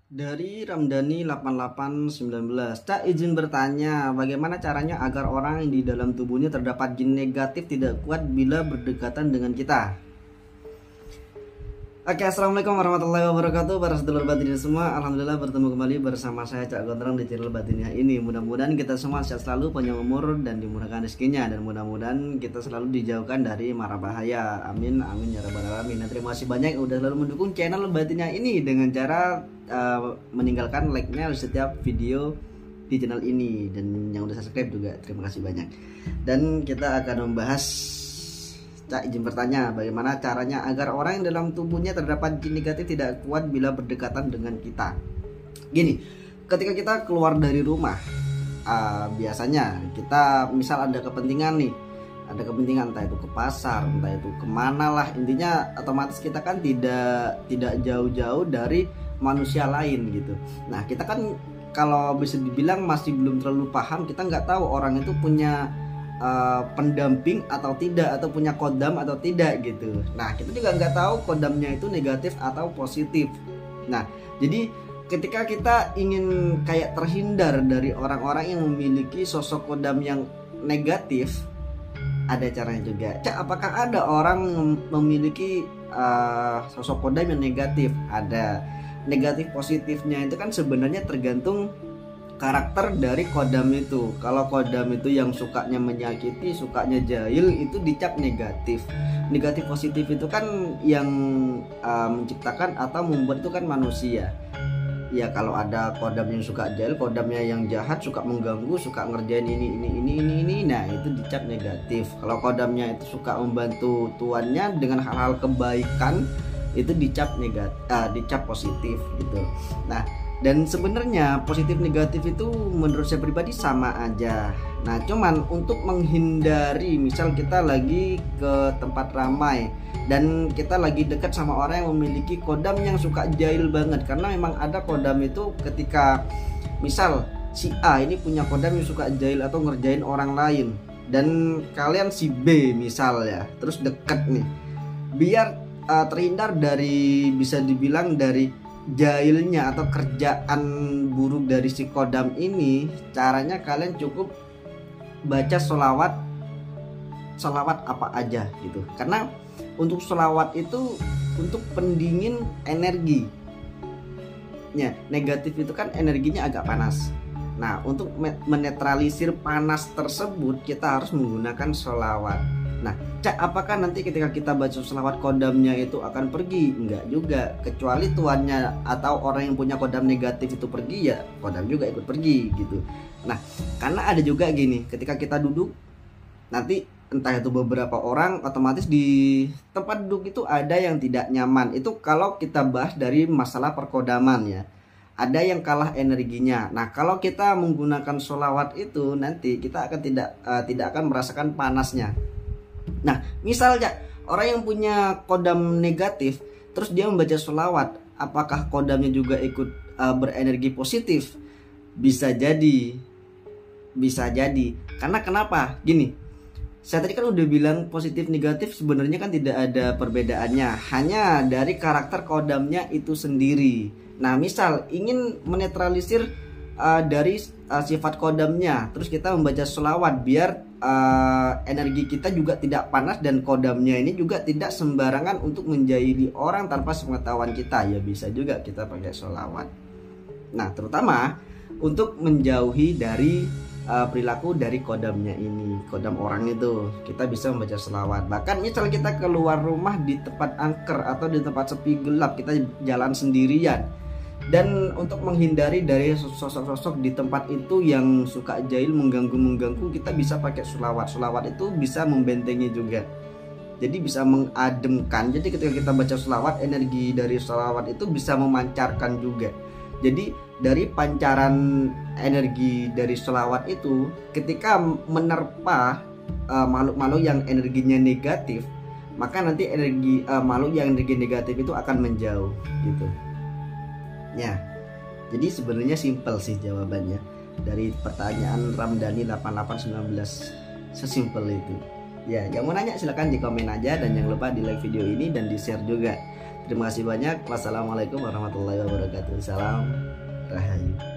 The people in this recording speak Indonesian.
Dari Ramdhani 8819, tak izin bertanya, bagaimana caranya agar orang yang di dalam tubuhnya terdapat jin negatif tidak kuat bila berdekatan dengan kita? Oke, assalamualaikum warahmatullahi wabarakatuh para sedulur batin semua. Alhamdulillah bertemu kembali bersama saya Cak Gondrong di channel Batinnya ini. Mudah-mudahan kita semua sehat selalu, panjang umur dan dimurahkan rezekinya, dan mudah-mudahan kita selalu dijauhkan dari mara bahaya. Amin amin ya rabbal alamin. Dan terima kasih banyak udah selalu mendukung channel Batinnya ini dengan cara meninggalkan like-nya setiap video di channel ini, dan yang udah subscribe juga terima kasih banyak. Dan kita akan membahas, tak izin bertanya, bagaimana caranya agar orang yang dalam tubuhnya terdapat jin negatif tidak kuat bila berdekatan dengan kita. Gini, ketika kita keluar dari rumah, biasanya kita misal ada kepentingan nih, ada kepentingan entah itu ke pasar, entah itu kemana lah, intinya otomatis kita kan tidak jauh-jauh dari manusia lain gitu. Nah, kita kan kalau bisa dibilang masih belum terlalu paham, kita nggak tahu orang itu punya pendamping atau tidak, atau punya kodam atau tidak gitu. Nah, kita juga nggak tahu kodamnya itu negatif atau positif. Nah, jadi ketika kita ingin kayak terhindar dari orang-orang yang memiliki sosok kodam yang negatif, ada caranya juga. Cak, apakah ada orang memiliki sosok kodam yang negatif? Ada. Negatif positifnya itu kan sebenarnya tergantung karakter dari kodam itu. Kalau kodam itu yang sukanya menyakiti, sukanya jahil, itu dicap negatif. Negatif positif itu kan yang menciptakan atau membuat itu kan manusia. Ya, kalau ada kodam yang suka jahil, kodamnya yang jahat, suka mengganggu, suka ngerjain ini, nah itu dicap negatif. Kalau kodamnya itu suka membantu tuannya dengan hal-hal kebaikan, itu dicap negatif, dicap positif gitu. Nah, dan sebenarnya positif negatif itu menurut saya pribadi sama aja. Nah, cuman untuk menghindari, misal kita lagi ke tempat ramai dan kita lagi dekat sama orang yang memiliki kodam yang suka jahil banget. Karena memang ada kodam itu ketika misal si A ini punya kodam yang suka jahil atau ngerjain orang lain, dan kalian si B misal ya, terus deket nih, biar terhindar dari, bisa dibilang dari jahilnya atau kerjaan buruk dari si kodam ini, caranya kalian cukup baca sholawat apa aja gitu. Karena untuk sholawat itu untuk pendingin energi ya, negatif itu kan energinya agak panas. Nah, untuk menetralisir panas tersebut kita harus menggunakan sholawat. Nah, Cak, apakah nanti ketika kita baca sholawat kodamnya itu akan pergi? Enggak juga, kecuali tuannya atau orang yang punya kodam negatif itu pergi, ya kodam juga ikut pergi gitu. Nah, karena ada juga gini, ketika kita duduk, nanti entah itu beberapa orang, otomatis di tempat duduk itu ada yang tidak nyaman. Itu kalau kita bahas dari masalah perkodaman ya, ada yang kalah energinya. Nah, kalau kita menggunakan sholawat itu, nanti kita akan tidak akan merasakan panasnya. Nah, misalnya orang yang punya kodam negatif, terus dia membaca sholawat, apakah kodamnya juga ikut berenergi positif? Bisa jadi. Karena kenapa? Gini, saya tadi kan udah bilang positif negatif sebenarnya kan tidak ada perbedaannya, hanya dari karakter kodamnya itu sendiri. Nah, misal ingin menetralisir dari sifat kodamnya, terus kita membaca sholawat biar energi kita juga tidak panas, dan kodamnya ini juga tidak sembarangan untuk menjahili orang tanpa sepengetahuan kita, ya bisa juga kita pakai sholawat. Nah, terutama untuk menjauhi dari perilaku dari kodamnya ini, kodam orang itu, kita bisa membaca sholawat. Bahkan misal kita keluar rumah di tempat angker atau di tempat sepi gelap, kita jalan sendirian, dan untuk menghindari dari sosok-sosok di tempat itu yang suka jahil, mengganggu, kita bisa pakai sholawat. Sholawat itu bisa membentengi juga, jadi bisa mengademkan. Jadi ketika kita baca sholawat, energi dari sholawat itu bisa memancarkan juga. Jadi dari pancaran energi dari sholawat itu, ketika menerpa makhluk-makhluk yang energinya negatif, maka nanti energi makhluk yang energi negatif itu akan menjauh gitu ya. Jadi sebenarnya simpel sih jawabannya dari pertanyaan Ramdhani 8819, sesimpel itu ya. Yang mau nanya silahkan di komen aja, dan jangan lupa di like video ini dan di share juga. Terima kasih banyak. Wassalamualaikum warahmatullahi wabarakatuh. Salam Rahayu.